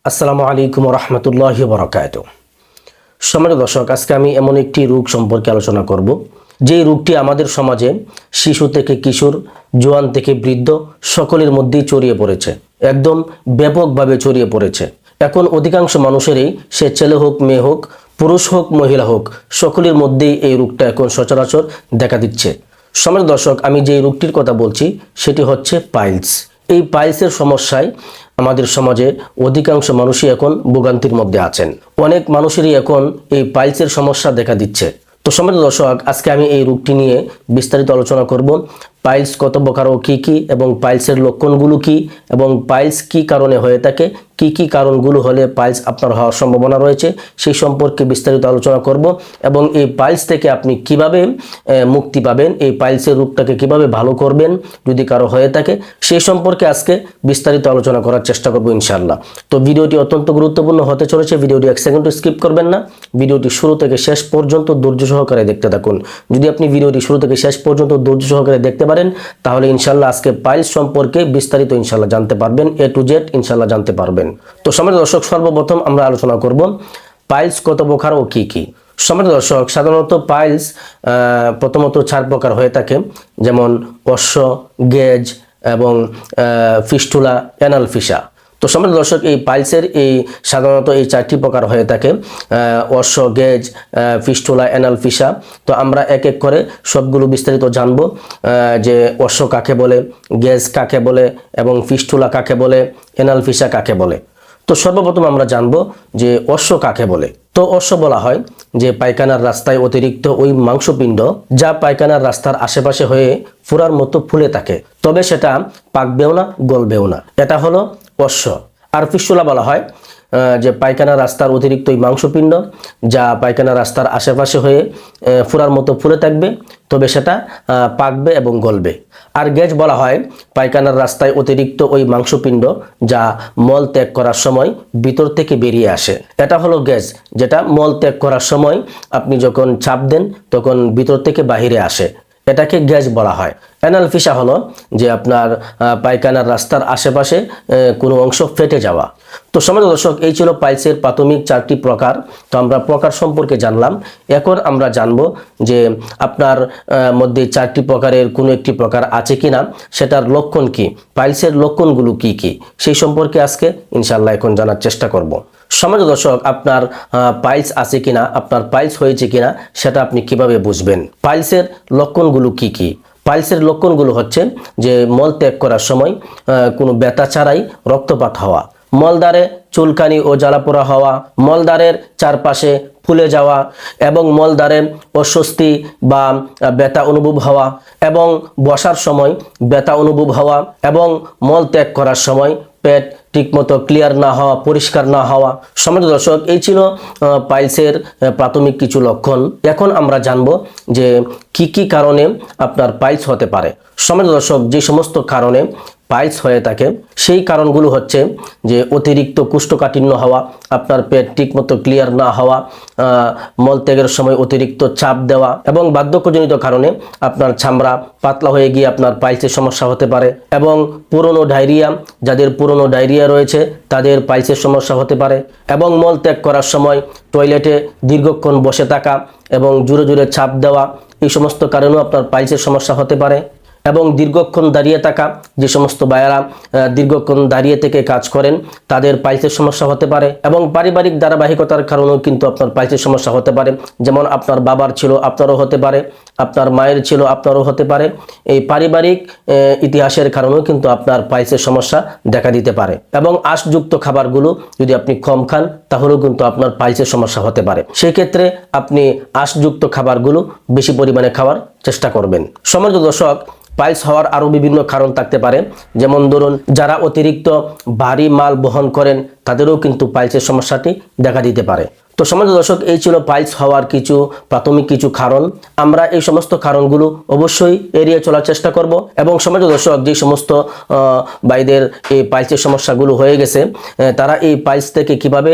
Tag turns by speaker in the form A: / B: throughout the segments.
A: আসসালামু আলাইকুম রহমতুল্লাহি বরকাত। সম্মানিত দর্শক, আজকে আমি এমন একটি রোগ সম্পর্কে আলোচনা করব যে রোগটি আমাদের সমাজে শিশু থেকে কিশোর, জোয়ান থেকে বৃদ্ধ সকলের মধ্যেই ছড়িয়ে পড়েছে, একদম ব্যাপকভাবে ছড়িয়ে পড়েছে। এখন অধিকাংশ মানুষেরই, সে ছেলে হোক মেয়ে হোক, পুরুষ হোক মহিলা হোক, সকলের মধ্যেই এই রোগটা এখন সচরাচর দেখা দিচ্ছে। সম্মানিত দর্শক, আমি যে রোগটির কথা বলছি সেটি হচ্ছে পাইলস। এই পাইলসের সমস্যায় আমাদের সমাজে অধিকাংশ মানুষই এখন ভোগান্তির মধ্যে আছেন। অনেক মানুষেরই এখন এই পাইলসের সমস্যা দেখা দিচ্ছে। তো সম্মানিত দর্শক, আজকে আমি এই রোগটি নিয়ে বিস্তারিত আলোচনা করব। পাইলস কত প্রকার ও কী কী, এবং পাইলসের লক্ষণগুলো কী, এবং পাইলস কী কারণে হয়ে থাকে, কী কী কারণগুলো হলে পাইলস আপনার হওয়ার সম্ভাবনা রয়েছে, সেই সম্পর্কে বিস্তারিত আলোচনা করব। এবং এই পাইলস থেকে আপনি কিভাবে মুক্তি পাবেন, এই পাইলসের রোগটাকে কিভাবে ভালো করবেন যদি কারো হয়ে থাকে, সেই সম্পর্কে আজকে বিস্তারিত আলোচনা করার চেষ্টা করব ইনশাআল্লাহ। তো ভিডিওটি অত্যন্ত গুরুত্বপূর্ণ হতে চলেছে, ভিডিওটি এক সেকেন্ডও স্কিপ করবেন না। ভিডিওটি শুরু থেকে শেষ পর্যন্ত ধৈর্য সহকারে দেখতে থাকুন। যদি আপনি ভিডিওটি শুরু থেকে শেষ পর্যন্ত ধৈর্য সহকারে দেখতে পারেন, তাহলে ইনশাআল্লাহ আজকে পাইলস সম্পর্কে বিস্তারিত ইনশাআল্লাহ জানতে পারবেন, A to Z ইনশাআল্লাহ জানতে পারবেন। তো সম্মানিত দর্শক, সর্বপ্রথম আমরা আলোচনা করব পাইলস কত প্রকার ও কী কী। সম্মানিত দর্শক, সাধারণত পাইলস প্রথমত 4 প্রকার হয়ে থাকে, যেমন অশ্ব, গেজ এবং ফিস্টুলা, অ্যানাল ফিসা। তো সম্মানিত দর্শক, এই পাইলসের সাধারণত এই 4টি প্রকার হয়ে থাকে, অশ্ব, গেজ, ফিস্টুলা, অ্যানাল ফিসা। তো আমরা এক এক করে সবগুলো বিস্তারিত জানব, যে অশ্ব কাকে বলে, গেজ কাকে বলে, এবং ফিস্টুলা কাকে বলে, অ্যানাল ফিসা কাকে বলে। তো সর্বপ্রথম আমরা জানব যে অশ্ব কাকে বলে। তো অশ্ব বলা হয় যে পায়খানার রাস্তায় অতিরিক্ত ওই মাংসপিণ্ড যা পায়খানার রাস্তার আশেপাশে হয়ে ফোঁড়ার মতো ফুলে থাকে, তবে সেটা পাকবেও না, গলবেও না, এটা হলো অশ্ব। আর ফিস্টুলা বলা হয় যে পায়খানা রাস্তার অতিরিক্ত ওই মাংসপিণ্ড যা পায়খানা রাস্তার আশেপাশে হয়ে ফোঁড়ার মতো ফুলে থাকবে, তবে সেটা পাকবে এবং গলবে। আর গেজ বলা হয় পায়খানার রাস্তায় অতিরিক্ত ওই মাংসপিণ্ড যা মল ত্যাগ করার সময় ভিতর থেকে বেরিয়ে আসে, এটা হলো গেজ, যেটা মল ত্যাগ করার সময় আপনি যখন চাপ দেন তখন ভিতর থেকে বাহিরে আসে, এটাকে গ্যাস বলা হয়। অ্যানাল ফিসা হলো যে আপনার পায়খানার রাস্তার আশেপাশে কোনো অংশ ফেটে যাওয়া। তো সম্মানিত দর্শক, এই ছিল পাইলসের প্রাথমিক 4টি প্রকার। তো আমরা প্রকার সম্পর্কে জানলাম। এখন আমরা জানব যে আপনার মধ্যে 4টি প্রকারের কোনো একটি প্রকার আছে কিনা, সেটার লক্ষণ কি, পাইলসের লক্ষণগুলো কি কি, সেই সম্পর্কে আজকে ইনশাআল্লাহ এখন জানার চেষ্টা করব। সম্মানিত দর্শক, আপনার পাইলস আছে কিনা, আপনার পাইলস হয়েছে কিনা, সেটা আপনি কিভাবে বুঝবেন? পাইলসের লক্ষণগুলো কি কি? পাইলসের লক্ষণগুলো হচ্ছে যে মল ত্যাগ করার সময় কোনো ব্যথা ছাড়াই রক্তপাত হওয়া, মলদ্বারে চুলকানি ও জ্বালাপোড়া হওয়া, মলদ্বারের চারপাশে ফুলে যাওয়া এবং মলদ্বারে অস্বস্তি বা ব্যথা অনুভব হওয়া, এবং বসার সময় ব্যথা অনুভব হওয়া, এবং মল ত্যাগ করার সময় পেট ঠিকমতো ক্লিয়ার না হওয়া, পরিষ্কার না হওয়া। সম্মানিত দর্শক, এই ছিল পাইলসের প্রাথমিক কিছু লক্ষণ। এখন আমরা জানব যে কি কি কারণে আপনার পাইলস হতে পারে। সম্মানিত দর্শক, যে সমস্ত কারণে পাইলস হয়ে থাকে সেই কারণগুলো হচ্ছে যে অতিরিক্ত কোষ্ঠকাঠিন্য হওয়া, আপনার পেট ঠিকমতো ক্লিয়ার না হওয়া, মলত্যাগের সময় অতিরিক্ত চাপ দেওয়া, এবং বার্ধক্যজনিত কারণে আপনার চামড়া পাতলা হয়ে গিয়ে আপনার পাইলসের সমস্যা হতে পারে, এবং পুরনো ডায়রিয়া, যাদের পুরনো ডায়রিয়া রয়েছে তাদের পাইলসের সমস্যা হতে পারে, এবং মলত্যাগ করার সময় টয়লেটে দীর্ঘক্ষণ বসে থাকা এবং জোরে জোরে চাপ দেওয়া, এই সমস্ত কারণেও আপনার পাইলসের সমস্যা হতে পারে, এবং দীর্ঘক্ষণ দাঁড়িয়ে থাকা, যে সমস্ত বায়ারা দীর্ঘক্ষণ দাঁড়িয়ে থেকে কাজ করেন তাদের পাইলসের সমস্যা হতে পারে, এবং পারিবারিক ধারাবাহিকতার কারণেও কিন্তু আপনার পাইলসের সমস্যা হতে পারে। যেমন আপনার বাবার ছিল, আপনারও হতে পারে, আপনার মায়ের ছিল, আপনারও হতে পারে। এই পারিবারিক ইতিহাসের কারণেও কিন্তু আপনার পাইলসের সমস্যা দেখা দিতে পারে। এবং আঁশযুক্ত খাবারগুলো যদি আপনি কম খান, তাহলেও কিন্তু আপনার পাইলসের সমস্যা হতে পারে। সেই ক্ষেত্রে আপনি আঁশযুক্ত খাবারগুলো বেশি পরিমাণে খাওয়ার চেষ্টা করবেন। সম্মানিত দর্শক, পাইলস হওয়ার আরও বিভিন্ন কারণ থাকতে পারে, যেমন ধরুন যারা অতিরিক্ত ভারী মাল বহন করেন তাদেরও কিন্তু পাইলসের সমস্যাটি দেখা দিতে পারে। তো সম্মানিত দর্শক, এই ছিল পাইলস হওয়ার প্রাথমিক কিছু কারণ। আমরা এই সমস্ত কারণগুলো অবশ্যই এড়িয়ে চলার চেষ্টা করব। এবং সম্মানিত দর্শক, যে সমস্ত ভাইদের এই পাইলসের সমস্যাগুলো হয়ে গেছে, তারা এই পাইলস থেকে কিভাবে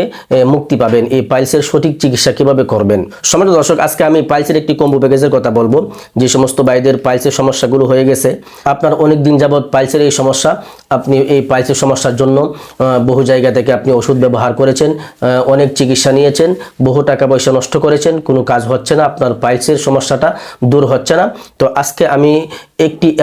A: মুক্তি পাবেন, এই পাইলসের সঠিক চিকিৎসা কিভাবে করবেন। সম্মানিত দর্শক, আজকে আমি পাইলসের একটি কম্বো প্যাকেজের কথা বলবো। যে সমস্ত ভাইদের পাইলসের সমস্যাগুলো হয়ে গেছে, আপনার অনেক দিন যাবৎ পাইলসের এই সমস্যা, আপনি এই পাইলসের সমস্যার জন্য বহু জায়গা থেকে আপনি ওষুধ ব্যবহার করেছেন, অনেক চিকিৎসা নিয়েছেন, বহু টাকা পয়সা নষ্ট করেছেন, কোনো কাজ হচ্ছে না, আপনার পাইলসের সমস্যাটা দূর হচ্ছে না। তো আজকে আমি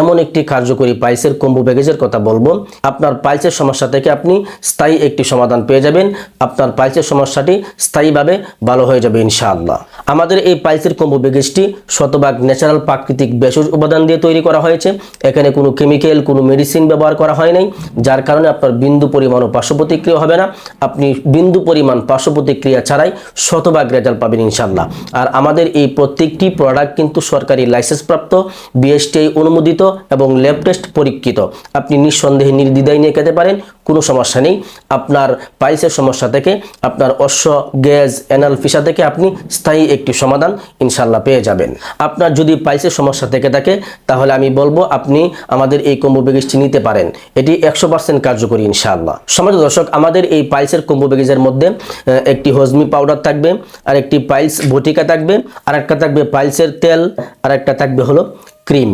A: এমন একটি কার্যকরী পাইলসের কম্বো প্যাকেজের কথা বলবো। আপনার পাইলসের সমস্যা থেকে আপনি স্থায়ী একটি সমাধান পেয়ে যাবেন। আপনার পাইলসের সমস্যাটি স্থায়ীভাবে ভালো হয়ে যাবে ইনশাআল্লাহ। আমাদের এই পাইলসের কম্বো প্যাকেজটি শতভাগ ন্যাচারাল প্রাকৃতিক ভেষজ উপাদান দিয়ে তৈরি করা হয়েছে। এখানে কোনো কেমিক্যাল, কোনো মেডিসিন ব্যবহার করা হয় নাই, যার কারণে আপনার বিন্দু পরিমাণও পার্শ্ব প্রতিক্রিয়া হবে না। আপনি বিন্দু পরিমাণ পার্শ্ব প্রতিক্রিয়া ছাড়াই শতভাগ রেজাল্ট পাবেন ইনশাআল্লাহ। আর আমাদের এই প্রত্যেকটি প্রোডাক্ট কিন্তু সরকারি লাইসেন্সপ্রাপ্ত, বিএসটিআই অনুমোদিত এবং ল্যাব টেস্ট পরীক্ষিত। আপনি নিঃসন্দেহে নির্দ্বিধায় নিয়ে খেতে পারেন, কোনো সমস্যা নেই। আপনার পাইলসের সমস্যা থেকে, আপনার অশ্ব, গ্যাস, অ্যানাল ফিসা থেকে আপনি স্থায়ী একটি সমাধান ইনশাআল্লাহ পেয়ে যাবেন। আপনার যদি পাইলসের সমস্যা থেকে থাকে, তাহলে আমি বলবো আপনি আমাদের এই কম্বো প্যাকেজটি নিতে পারেন। এটি 100% কার্যকরী ইনশাআল্লাহ। সম্মানিত দর্শক, আমাদের এই পাইলসের কম্বো প্যাকেজের মধ্যে একটি হজমি পাউডার থাকবে, আর একটি পাইলস বটিকা থাকবে, আর একটা থাকবে পাইলসের তেল, আর একটা থাকবে হলো ক্রিম।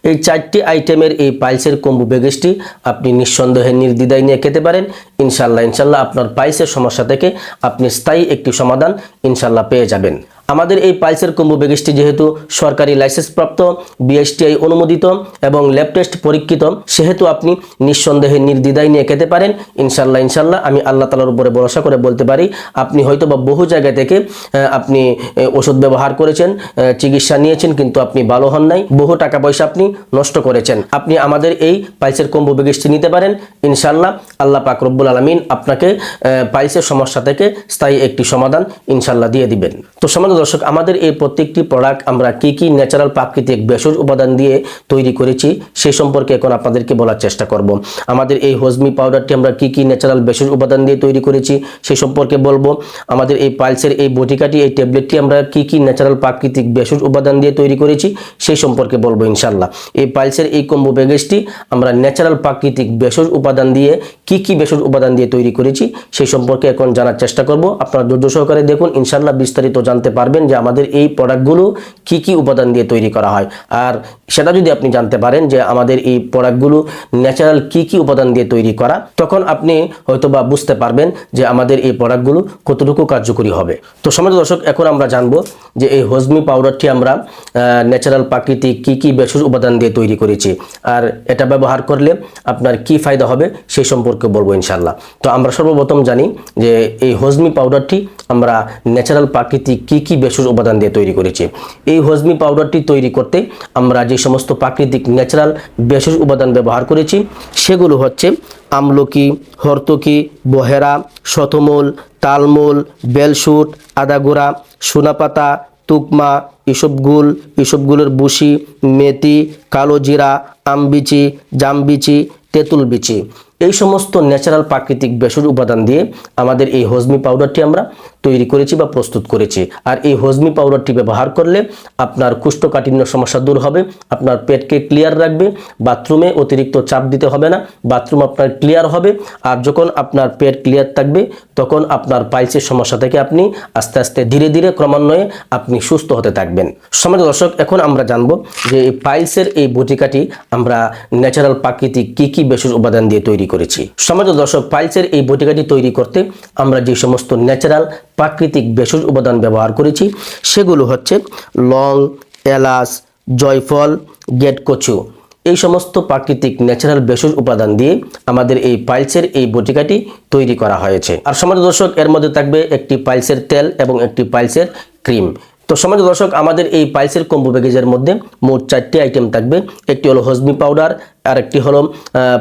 A: এই 4টি আইটেমের এই পাইলসের কম্বো প্যাকেজটি আপনি নিঃসন্দেহে নির্দ্বিধায় নিয়ে খেতে পারেন ইনশাআল্লাহ। আপনার পাইলসের সমস্যা থেকে আপনি স্থায়ী একটি সমাধান ইনশাআল্লাহ পেয়ে যাবেন। আমাদের এই পাইলসের কম্বো প্যাকেজটি যেহেতু সরকারি লাইসেন্সপ্রাপ্ত, বিএসটিআই অনুমোদিত এবং ল্যাব টেস্ট পরীক্ষিত, সেহেতু আপনি নিঃসন্দেহে নির্দ্বিধায় নিয়ে খেতে পারেন ইনশাআল্লাহ। আমি আল্লাহ তাআলার উপরে ভরসা করে বলতে পারি, আপনি হয়তো বা বহু জায়গা থেকে আপনি ওষুধ ব্যবহার করেছেন, চিকিৎসা নিয়েছেন, কিন্তু আপনি ভালো হন নাই, বহু টাকা পয়সা আপনি নষ্ট করেছেন। আপনি আমাদের এই পাইলসের কম্বো প্যাকেজটি নিতে পারেন ইনশাআল্লাহ। আল্লাহ পাক রব্বুল আলামিন আপনাকে পাইলসের সমস্যা থেকে স্থায়ী একটি সমাধান ইনশাআল্লাহ দিয়ে দিবেন। তো সম্মানিত দর্শক, আমাদের এই প্রত্যেকটি প্রোডাক্ট আমরা কি কি ন্যাচারাল প্রাকৃতিক ভেষজ উপাদান দিয়ে তৈরি করেছি সেই সম্পর্কে এখন আপনাদেরকে বলার চেষ্টা করব। আমাদের এই হজমি পাউডারটি আমরা কি কি ন্যাচারাল ভেষজ উপাদান দিয়ে তৈরি করেছি সেই সম্পর্কে বলবো। আমাদের এই পাইলসের এই বটিকাটি, এই ট্যাবলেটটি আমরা কি কি ন্যাচারাল প্রাকৃতিক ভেষজ উপাদান দিয়ে তৈরি করেছি সেই সম্পর্কে বলবো ইনশাআল্লাহ। এই পাইলসের এই কম্বো প্যাকেজটি আমরা ন্যাচারাল প্রাকৃতিক ভেষজ উপাদান দিয়ে কি কি ভেষজ উপাদান দিয়ে তৈরি করেছি সেই সম্পর্কে এখন জানার চেষ্টা করব। আপনারা ধৈর্য সহকারে দেখুন, ইনশাআল্লাহ বিস্তারিত জানতে পারবেন যে আমাদের এই প্রোডাক্টগুলো কি কি উপাদান দিয়ে তৈরি করা হয়। আর সেটা যদি আপনি জানতে পারেন যে আমাদের এই প্রোডাক্টগুলো ন্যাচারাল কি কি উপাদান দিয়ে তৈরি করা, তখন আপনি হয়তোবা বুঝতে পারবেন যে আমাদের এই প্রোডাক্টগুলো কতটুকু কার্যকরী হবে। তো সম্মানিত দর্শক, এখন আমরা জানবো যে এই হজমি পাউডারটি আমরা ন্যাচারাল প্রাকৃতিক কি কি ভেষজ উপাদান দিয়ে তৈরি করেছি, আর এটা ব্যবহার করলে আপনার কি ফায়দা হবে সেই সম্পর্কে বলবো ইনশাআল্লাহ। তো আমরা সর্বপ্রথম জানি যে এই হজমি পাউডারটি আমরা ন্যাচারাল প্রাকৃতিক কি কি ভেষজ উপাদান দিয়ে তৈরি করেছি। এই হজমি পাউডারটি তৈরি করতে আমরা যে সমস্ত প্রাকৃতিক ন্যাচারাল ভেষজ উপাদান ব্যবহার করেছি সেগুলো হচ্ছে আমলকি, হরতকি, বহেরা, শতমূল, তালমূল, বেলশুট, আদাগুড়া, সোনাপাতা, তুকমা, ইসবগুলের বুশি, মেথি, কালো জিরা, আমবিচি, জামবিচি, তেঁতুল বিচি। এই সমস্ত ন্যাচারাল প্রাকৃতিক ভেষজ উপাদান দিয়ে আমাদের এই হজমি পাউডারটি আমরা তৈরি করেছি বা প্রস্তুত করেছি। আর এই হজমি পাউডারটি ব্যবহার করলে আপনার কোষ্ঠকাঠিন্য সমস্যা দূর হবে, আপনার পেটকে ক্লিয়ার রাখবে, বাথরুমে অতিরিক্ত চাপ দিতে হবে না, বাথরুম আপনার ক্লিয়ার হবে। আর যখন আপনার পেট ক্লিয়ার থাকবে তখন আপনার পাইলসের সমস্যা থেকে আপনি আস্তে আস্তে ধীরে ধীরে ক্রমান্বয়ে আপনি সুস্থ হতে থাকবেন। সম্মানিত দর্শক, এখন আমরা জানবো যে এই পাইলসের এই বটিকাটি আমরা ন্যাচারাল প্রাকৃতিক কি কি ভেষজ উপাদান দিয়ে তৈরি করেছি। সম্মানিত দর্শক, পাইলসের এই বটিকাটি তৈরি করতে আমরা যে সমস্ত ন্যাচারাল প্রাকৃতিক ভেষজ উপাদান ব্যবহার করেছি সেগুলো হচ্ছে লং, এলাচ, জয়ফল, গেটকচু। এই সমস্ত প্রাকৃতিক ন্যাচারাল ভেষজ উপাদান দিয়ে আমাদের এই পাইলসের এই বটিকাটি তৈরি করা হয়েছে। আর সম্মানিত দর্শক, এর মধ্যে থাকবে একটি পাইলসের তেল এবং একটি পাইলসের ক্রিম। তো সম্মানিত দর্শক, আমাদের এই পাইলসের কম্বো প্যাকেজের মধ্যে মোট 4টি আইটেম থাকবে। একটি হলো হজমি পাউডার, আর একটি হলো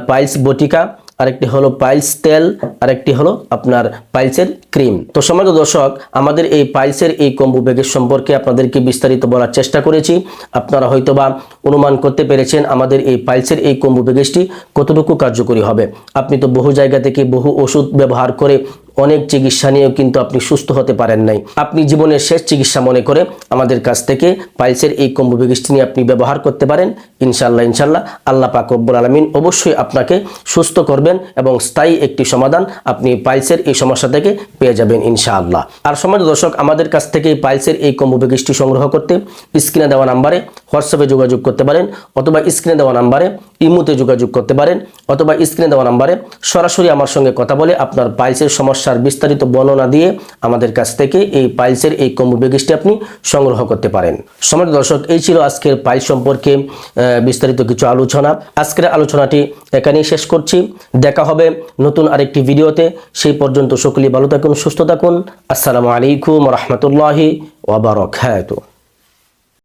A: পাইলস বটিকা, আরেকটি হলো পাইলস তেল, আরেকটি হলো আপনার পাইলসের ক্রিম। তো সম্মানিত দর্শক, আমাদের এই পাইলসের এই কম্বো প্যাকেজ সম্পর্কে আপনাদেরকে বিস্তারিত বলার চেষ্টা করেছি। আপনারা হয়তোবা অনুমান করতে পেরেছেন আমাদের এই পাইলসের এই কম্বো প্যাকেজটি কতটুকু কার্যকরী হবে। আপনি তো বহু জায়গা থেকে বহু ওষুধ ব্যবহার করে অনেক চিকিৎসা নিয়েও কিন্তু আপনি সুস্থ হতে পারেন নাই, আপনি জীবনের শেষ চিকিৎসা মনে করে আমাদের কাছ থেকে পাইলসের এই কম্বো প্যাকেজটি নিয়ে আপনি ব্যবহার করতে পারেন। ইনশাআল্লাহ আল্লাহ পাক রব্বুল আলামিন অবশ্যই আপনাকে সুস্থ করবেন এবং স্থায়ী একটি সমাধান আপনি পাইলসের এই সমস্যা থেকে পেয়ে যাবেন ইনশাআল্লাহ। আর সম্মানিত দর্শক, আমাদের কাছ থেকে পাইলসের এই কম্বো প্যাকেজটি সংগ্রহ করতে স্ক্রিনে দেওয়া নাম্বারে হোয়াটসঅ্যাপে যোগাযোগ করতে পারেন, অথবা স্ক্রিনে দেওয়া নাম্বারে ইমোতে যোগাযোগ করতে পারেন, অথবা স্ক্রিনে দেওয়া নাম্বারে সরাসরি আমার সঙ্গে কথা বলে আপনার পাইলসের সমস্যার বিস্তারিত বর্ণনা দিয়ে আমাদের কাছ থেকে এই পাইলসের এই কম্বো প্যাকেজটি আপনি সংগ্রহ করতে পারেন। সম্মানিত দর্শক, এই ছিল আজকের পাইলস সম্পর্কে বিস্তারিত কিছু আলোচনা। আজকের আলোচনাটি এখানেই শেষ করছি। দেখা হবে নতুন আরেকটি ভিডিওতে। সেই পর্যন্ত সকলেই ভালো থাকুন, সুস্থ থাকুন। আসসালামু আলাইকুম ওয়া রাহমাতুল্লাহি ওয়া বারাকাতুহু।